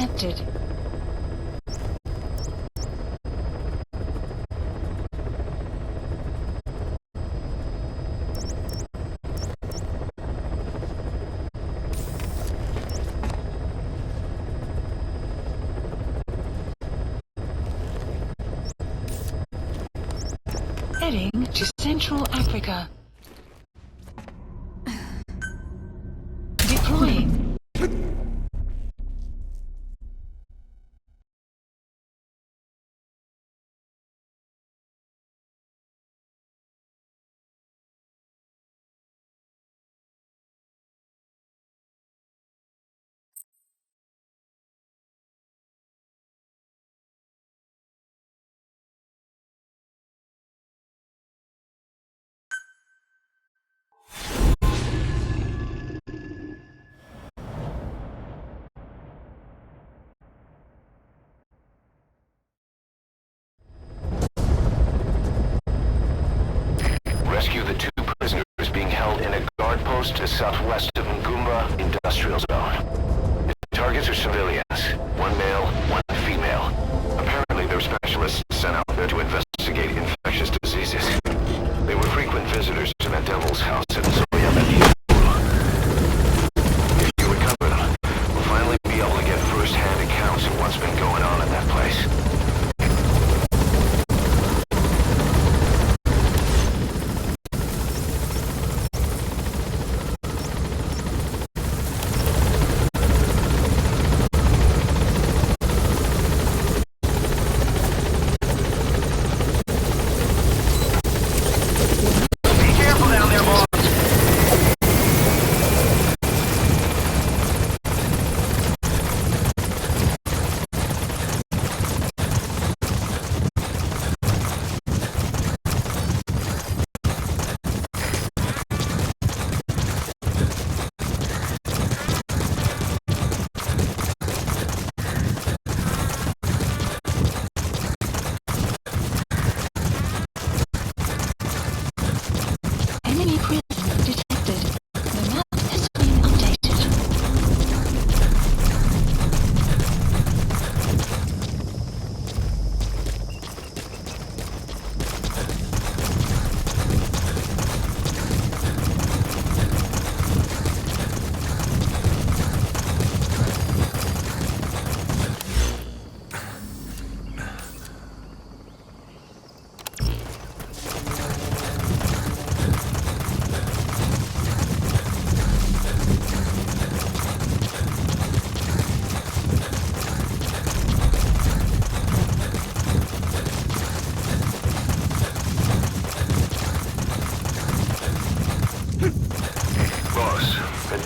detected. Heading to Central Africa. Deploying. Rescue the 2 prisoners being held in a guard post to southwest of Ngumba Industrial Zone. The targets are civilians, 1 male, 1 female. Apparently they're specialists sent out there to investigate infectious diseases. They were frequent visitors to that devil's house in Zoya. If you recover them, we'll finally be able to get first-hand accounts of what's been going on in that place.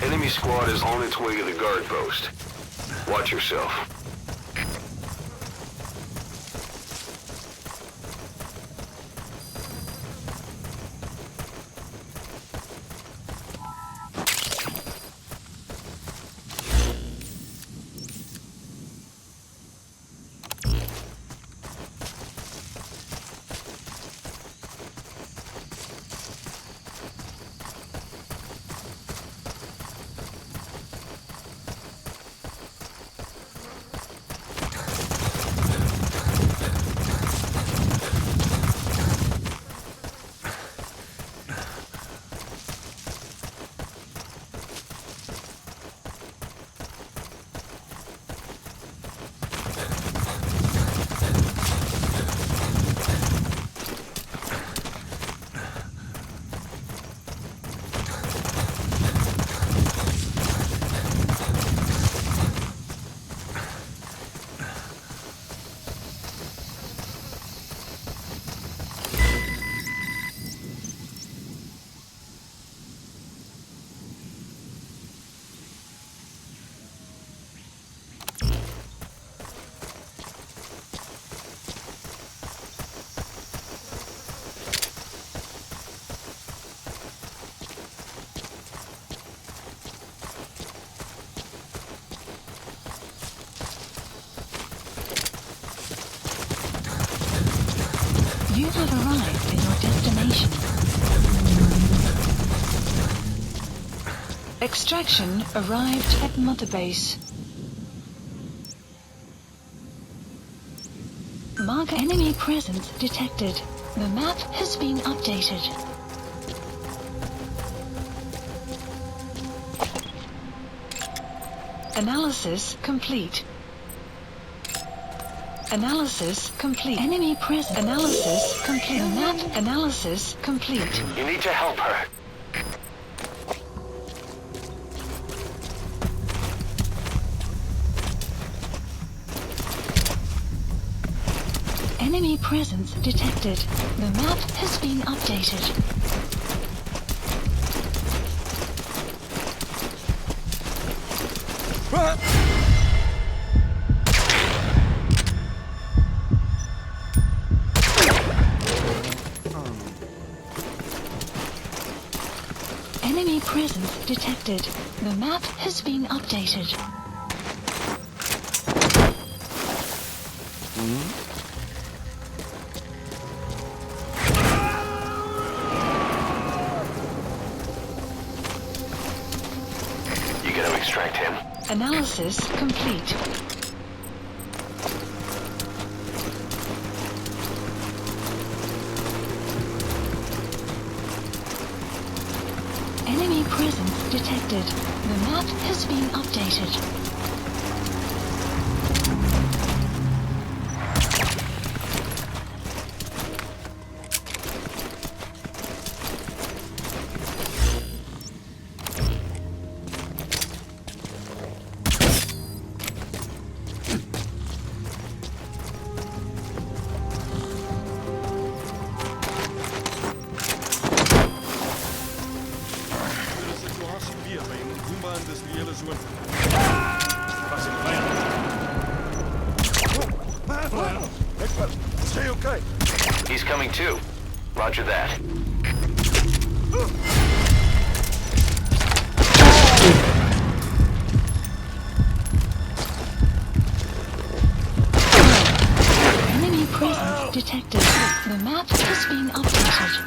Enemy squad is on its way to the guard post. Watch yourself. You have arrived at your destination. Extraction arrived at Mother Base. Mark enemy presence detected. The map has been updated. Analysis complete. Analysis complete. Enemy presence. Analysis complete. The map analysis complete. You need to help her. Enemy presence detected. The map has been updated. Enemy presence detected. The map has been updated. You gotta extract him. Analysis complete. Enemy presence detected. The map has been updated. Stay okay. He's coming too. Roger that. Enemy presence detected. The map has been updated.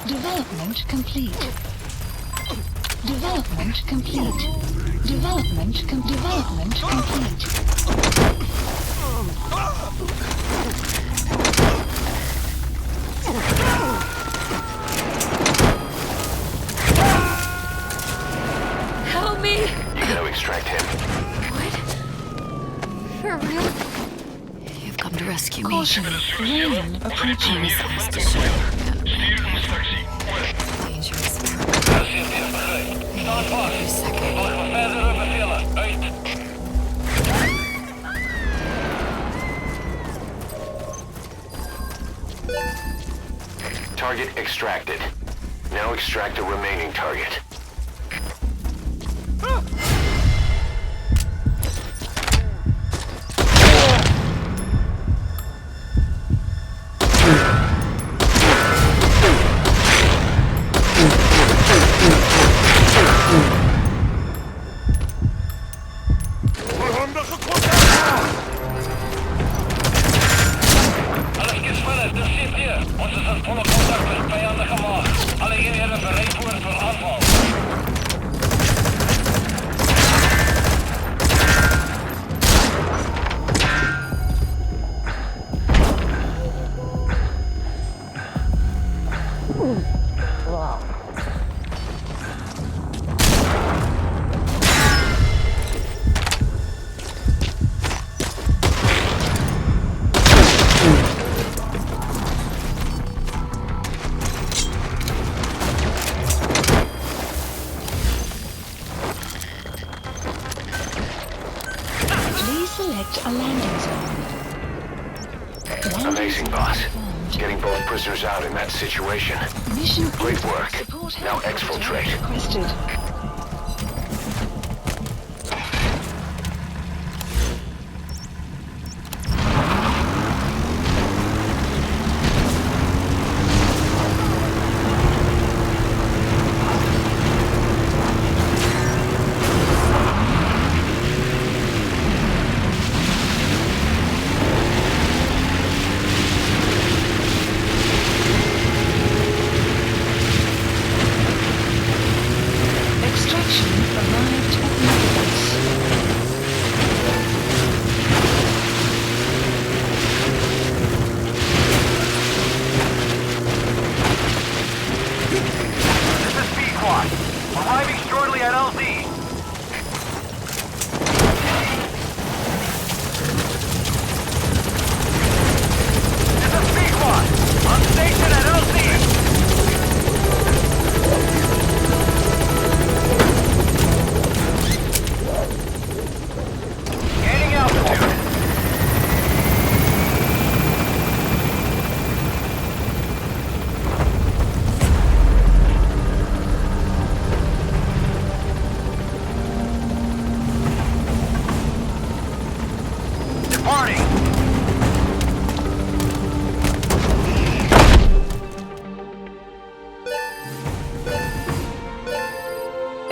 Development complete. Development complete. Development complete. Help me! You gotta extract him. What? For real? You've come to rescue me. Caution, rain approaching. Has to show. Dangerous. Every second. Target extracted. Now extract the remaining target. Select a landing zone. Amazing, boss. Getting both prisoners out in that situation. Mission Great work. Support Now helicopter exfiltrate. requested.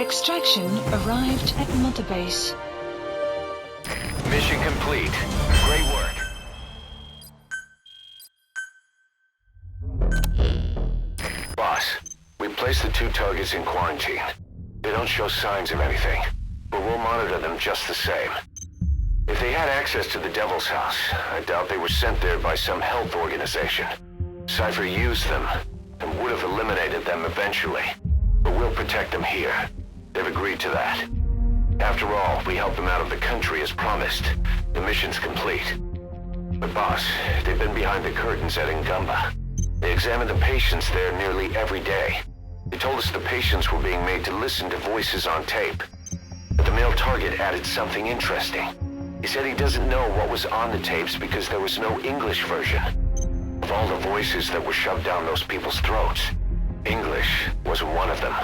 Extraction arrived at Mother Base. Mission complete. Great work. Boss, we placed the 2 targets in quarantine. They don't show signs of anything, but we'll monitor them just the same. If they had access to the Devil's House, I doubt they were sent there by some health organization. Cypher used them, and would have eliminated them eventually. But we'll protect them here. They've agreed to that. After all, we helped them out of the country as promised. The mission's complete. But boss, they've been behind the curtains at Ngumba. They examined the patients there nearly every day. They told us the patients were being made to listen to voices on tape. But the male target added something interesting. He said he doesn't know what was on the tapes because there was no English version. Of all the voices that were shoved down those people's throats, English was one of them.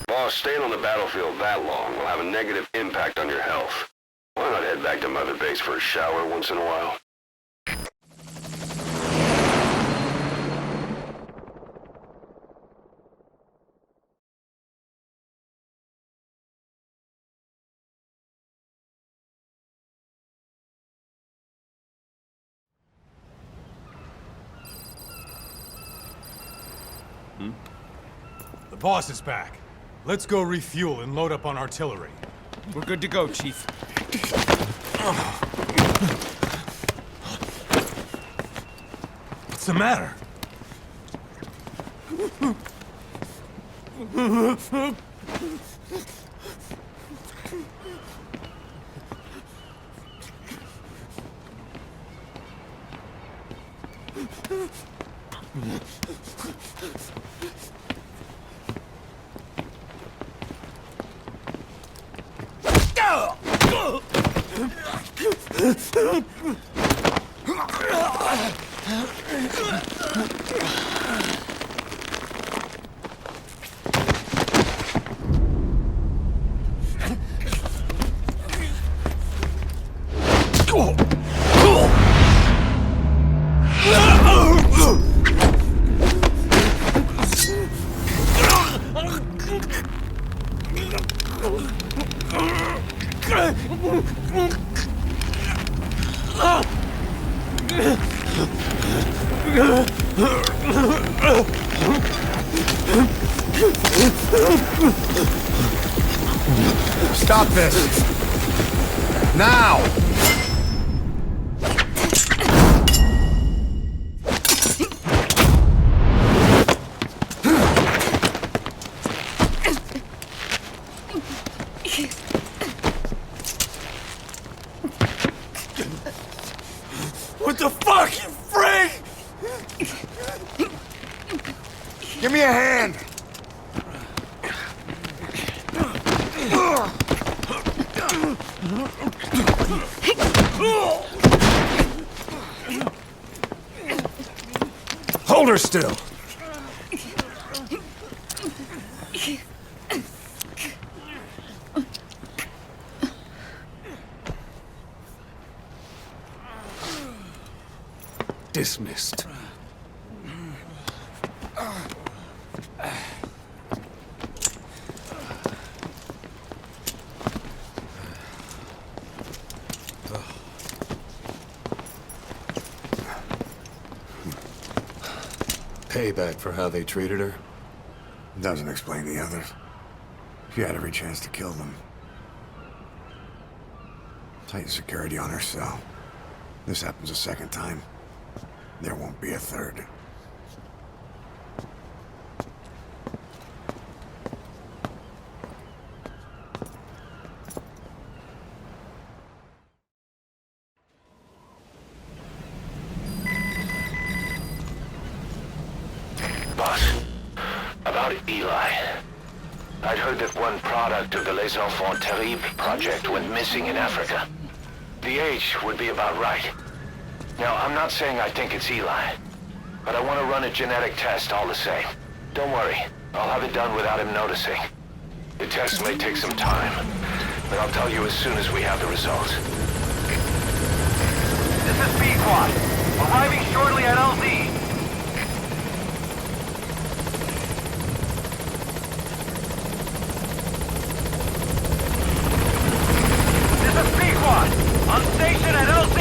Boss, staying on the battlefield that long will have a negative impact on your health. Why not head back to Mother Base for a shower once in a while? The boss is back. Let's go refuel and load up on artillery. We're good to go, Chief. What's the matter? Stop this! Now! What the fuck, you freak? Give me a hand! Hold her still! Dismissed. Payback for how they treated her? Doesn't explain the others. She had every chance to kill them. Tight security on her cell. This happens a second time. There won't be a third. Boss, about Eli. I'd heard that one product of the Les Enfants Terribles project went missing in Africa. The age would be about right. Now, I'm not saying I think it's Eli, but I want to run a genetic test all the same. Don't worry, I'll have it done without him noticing. The test may take some time, but I'll tell you as soon as we have the results. This is B-Quad. Arriving shortly at LZ. This is B-Quad. On station at LZ.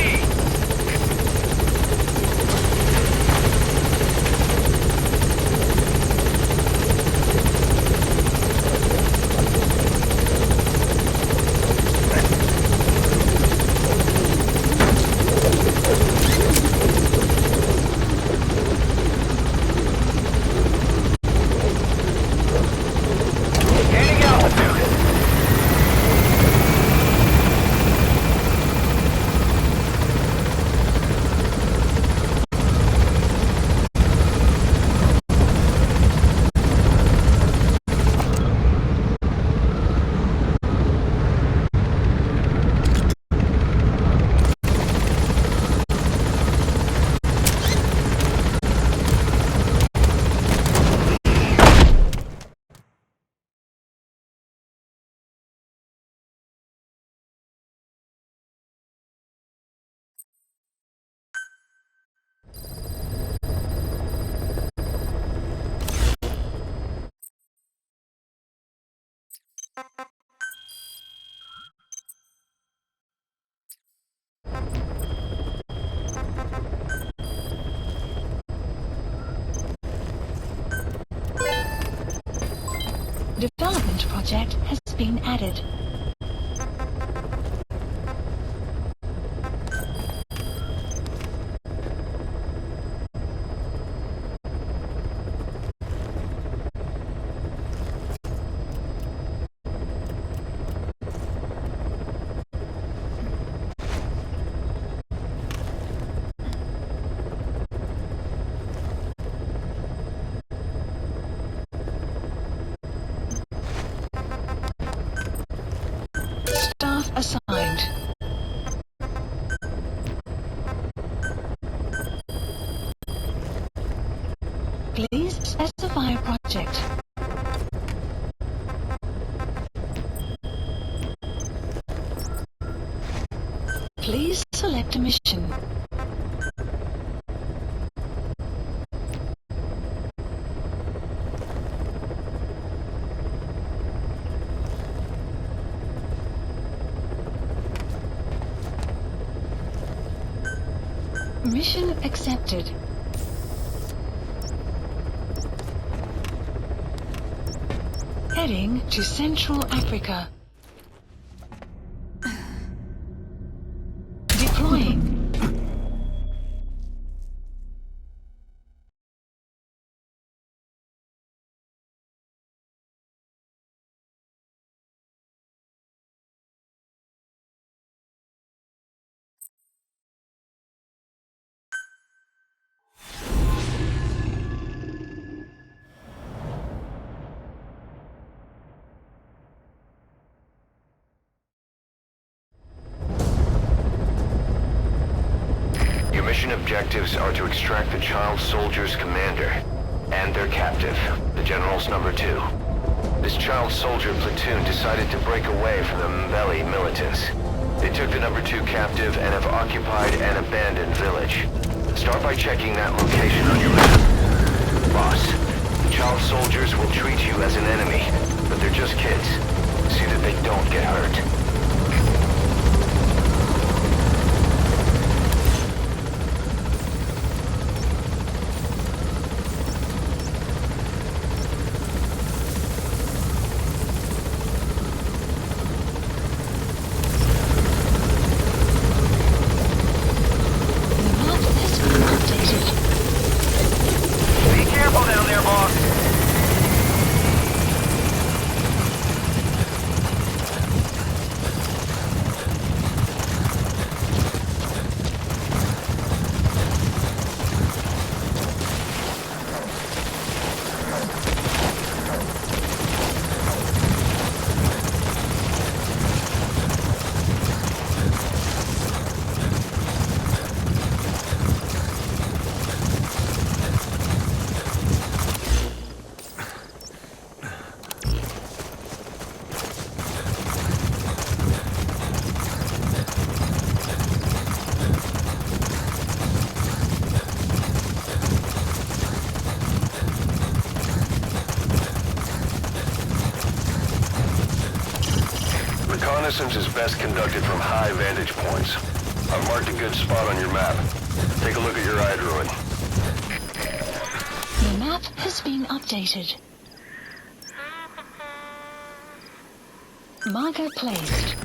Gaining altitude. Development project has been added. Staff assigned. Please specify a project. Please select a mission. Mission accepted. Heading to Central Africa. Deploying. Mission objectives are to extract the child soldier's commander and their captive, the General's number 2. This child soldier platoon decided to break away from the Mbeli militants. They took the number 2 captive and have occupied an abandoned village. Start by checking that location on your map. Boss, the child soldiers will treat you as an enemy, but they're just kids. See that they don't get hurt. Reconnaissance is best conducted from high vantage points. I've marked a good spot on your map. Take a look at your iDroid. The map has been updated. Marker placed.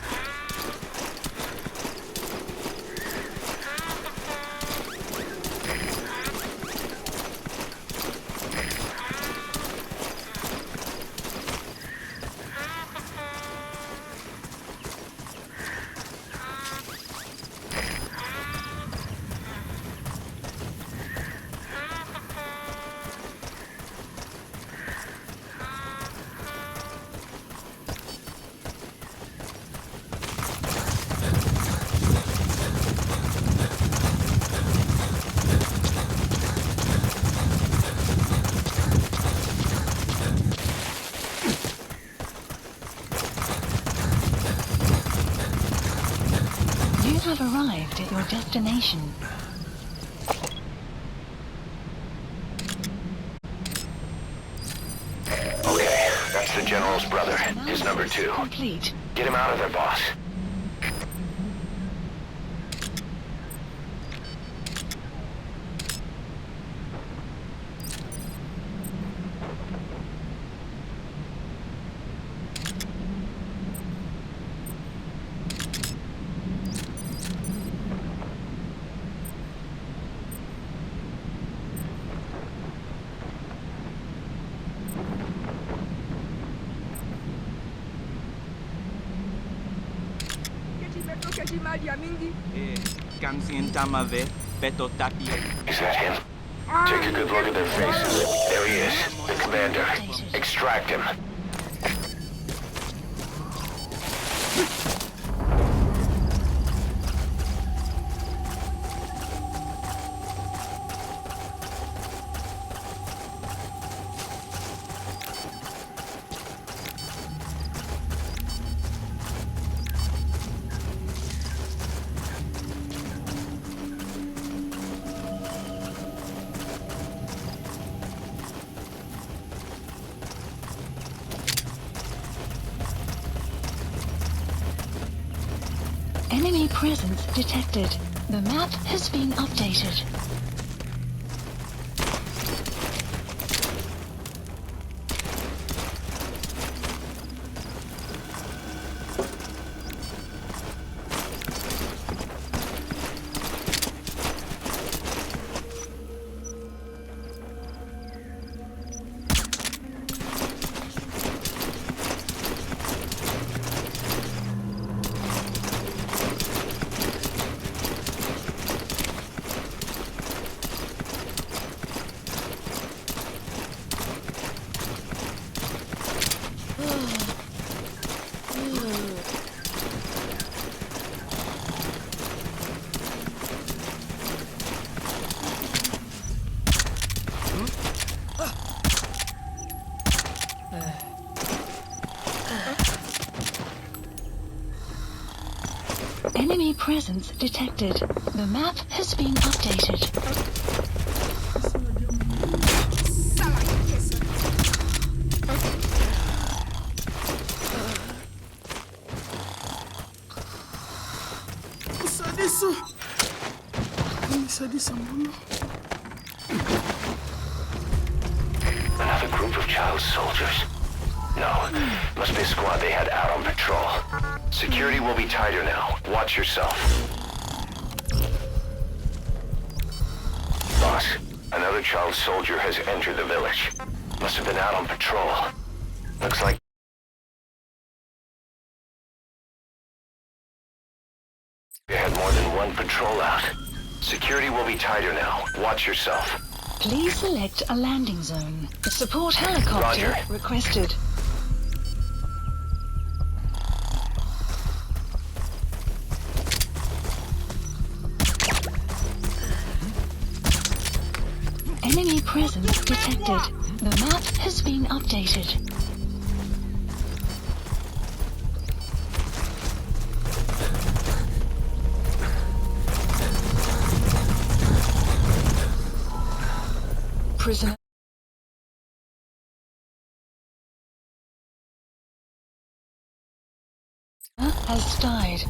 You have arrived at your destination. Okay, that's the General's brother. His number 2. Complete. Get him out of there, boss. Is that him? Take a good look at their faces. There he is, the commander. Extract him. Enemy presence detected. The map has been updated. Enemy presence detected. The map has been updated. Another group of child soldiers. No, must be a squad they had out on patrol. Security will be tighter now. Watch yourself. Boss, another child soldier has entered the village. Must have been out on patrol. Looks like they had more than one patrol out. Security will be tighter now. Watch yourself. Please select a landing zone. A support helicopter Roger. requested. Enemy presence detected. The map has been updated. Prisoner. has died.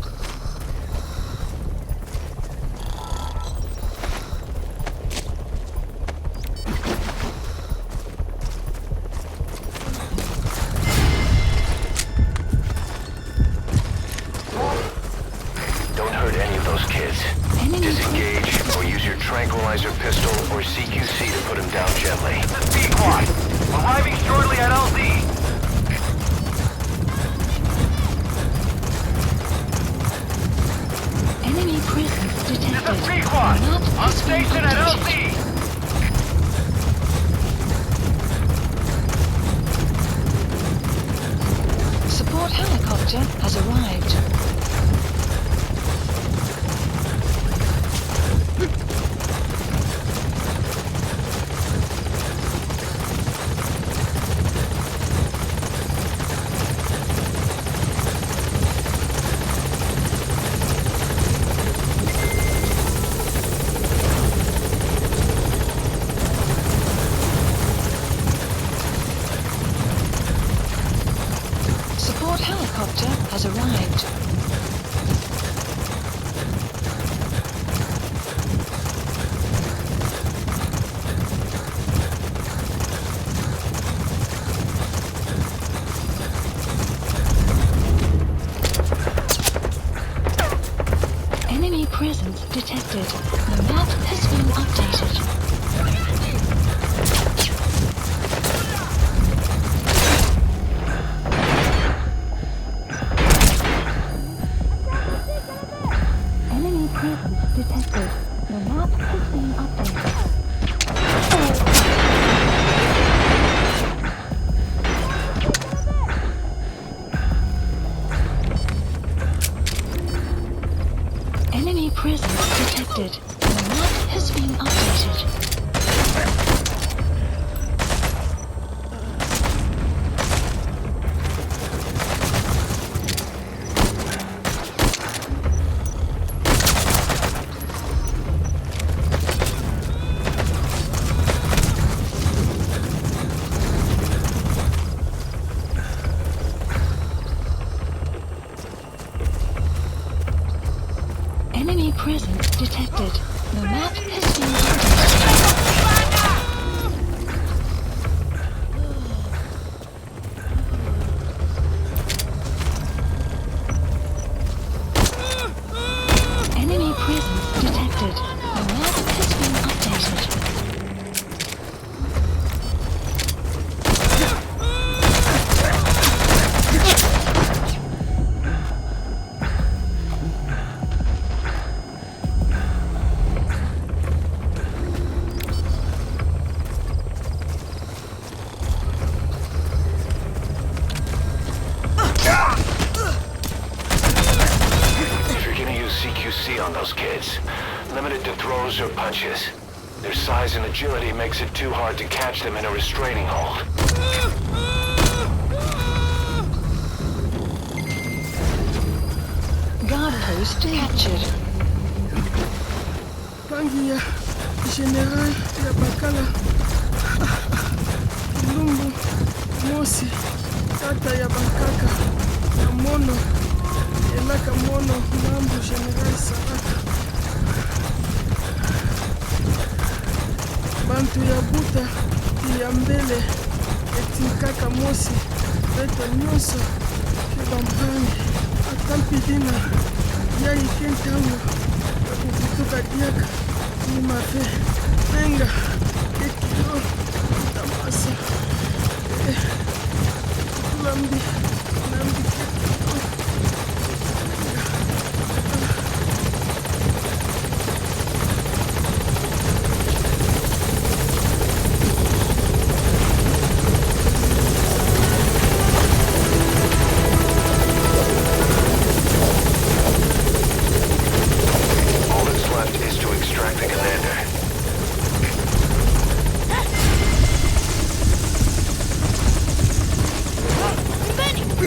Don't hurt any of those kids. Disengage or use your tranquilizer pistol or CQC to put them down gently. This is Pequod. Arriving shortly at LZ. Enemy presence detected. This is Pequod. Map On has been station at updated. LZ. Support helicopter has arrived. Support helicopter has arrived. Enemy presence detected. The map has been updated. Enemy presence detected. The map has been updated. Enemy presence detected. The map has been updated. Enemy presence detected. The map has been updated. Enemy presence detected. The map has been updated. If you're gonna use CQC on those kids, limit it to throws or punches. Their size and agility makes it too hard to catch them in a restraining hold. Guard post captured. Bangi ya General ya Bakala Lumbu Mosi Tata ya Bankaka na Mono Elaka Mono Mambo General Saraka Bantu ya Buta ya Mbele Etinkaka Mosi Beto Nyonso Kibampangi Atampidina ya Ikentango kutoka diaka ni mafe menga ekilo tamasa lambi lambi All that's left is to extract the commander. Benny!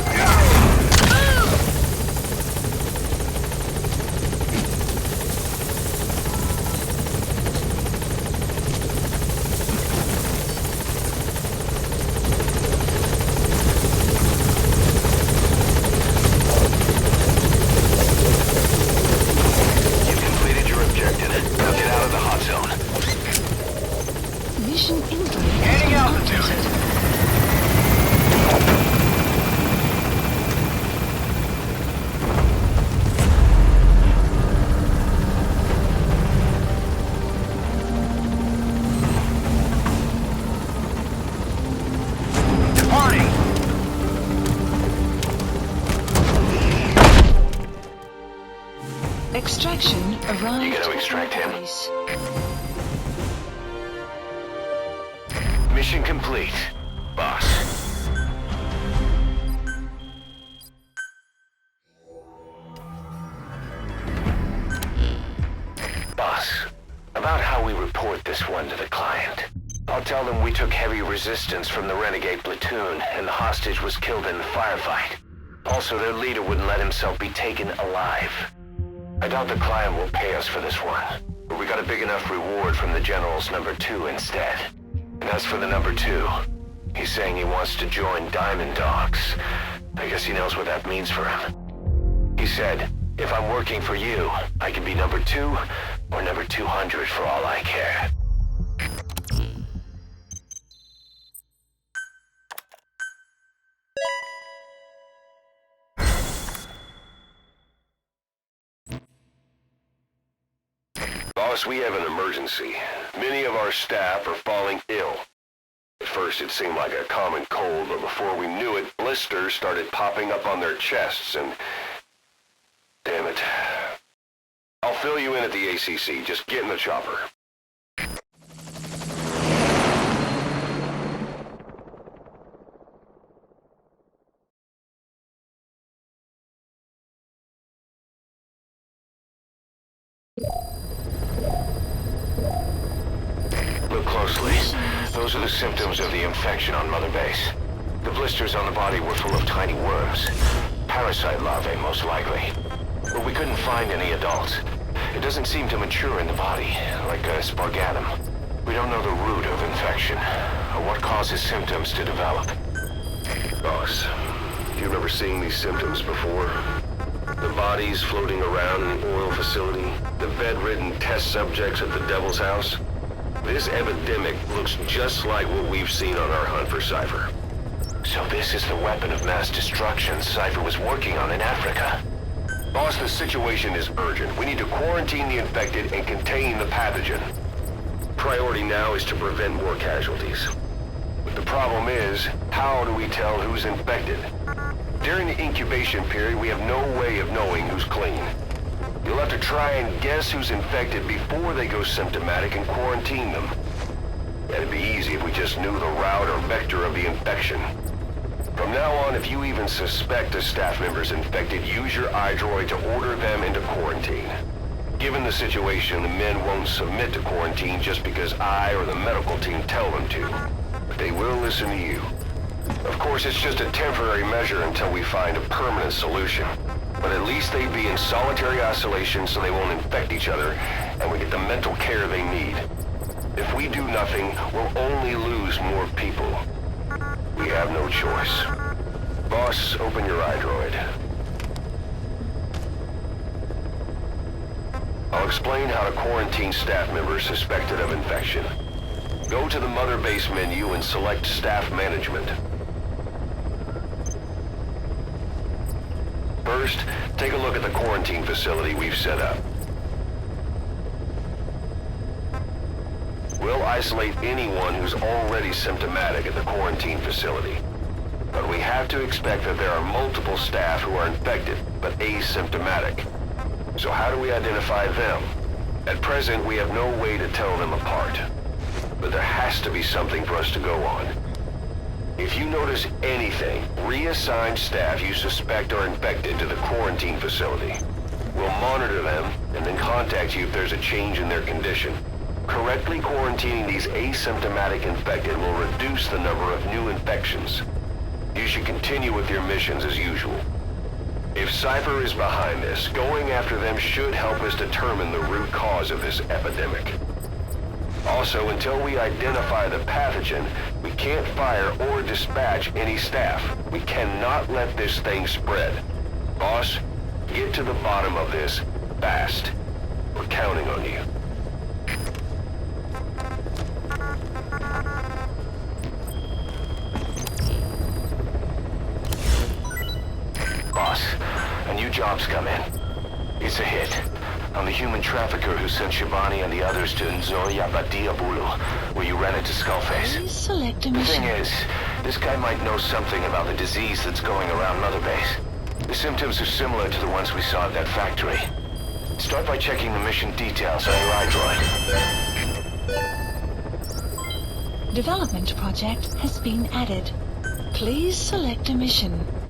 Extraction arrived. You gotta extract him. Base. Mission complete, boss. Boss, about how we report this one to the client. I'll tell them we took heavy resistance from the renegade platoon and the hostage was killed in the firefight. Also, their leader wouldn't let himself be taken alive. I doubt the client will pay us for this one, but we got a big enough reward from the General's number 2 instead. And as for the number 2, he's saying he wants to join Diamond Dogs. I guess he knows what that means for him. He said, if I'm working for you, I can be number 2 or number 200 for all I care. Boss, we have an emergency. Many of our staff are falling ill. At first it seemed like a common cold, but before we knew it, blisters started popping up on their chests and... Damn it. I'll fill you in at the ACC. Just get in the chopper. Look closely. Those are the symptoms of the infection on Mother Base. The blisters on the body were full of tiny worms. Parasite larvae, most likely. But we couldn't find any adults. It doesn't seem to mature in the body, like a spargatum. We don't know the root of infection, or what causes symptoms to develop. Boss, do you remember seeing these symptoms before? The bodies floating around in the oil facility, the bedridden test subjects at the Devil's House. This epidemic looks just like what we've seen on our hunt for Cypher. So this is the weapon of mass destruction Cypher was working on in Africa. Boss, the situation is urgent. We need to quarantine the infected and contain the pathogen. Priority now is to prevent more casualties. But the problem is, how do we tell who's infected? During the incubation period, we have no way of knowing who's clean. You'll have to try and guess who's infected before they go symptomatic and quarantine them. That'd be easy if we just knew the route or vector of the infection. From now on, if you even suspect a staff member's infected, use your iDroid to order them into quarantine. Given the situation, the men won't submit to quarantine just because I or the medical team tell them to. But they will listen to you. Of course, it's just a temporary measure until we find a permanent solution. But at least they'd be in solitary isolation so they won't infect each other, and we get the mental care they need. If we do nothing, we'll only lose more people. We have no choice. Boss, open your iDroid. I'll explain how to quarantine staff members suspected of infection. Go to the Mother Base menu and select Staff Management. First, take a look at the quarantine facility we've set up. We'll isolate anyone who's already symptomatic at the quarantine facility. But we have to expect that there are multiple staff who are infected, but asymptomatic. So how do we identify them? At present, we have no way to tell them apart. But there has to be something for us to go on. If you notice anything, reassign staff you suspect are infected to the quarantine facility. We'll monitor them and then contact you if there's a change in their condition. Correctly quarantining these asymptomatic infected will reduce the number of new infections. You should continue with your missions as usual. If Cypher is behind this, going after them should help us determine the root cause of this epidemic. Also, until we identify the pathogen, we can't fire or dispatch any staff. We cannot let this thing spread. Boss, get to the bottom of this fast. We're counting on you. Boss, a new job's come in. It's a hit. On the human trafficker who sent Shabani and the others to Nzoya Badiabulu, where you ran into Skullface. Please select a The mission. thing is, this guy might know something about the disease that's going around Mother Base. The symptoms are similar to the ones we saw at that factory. Start by checking the mission details on your iDroid. Development project has been added. Please select a mission.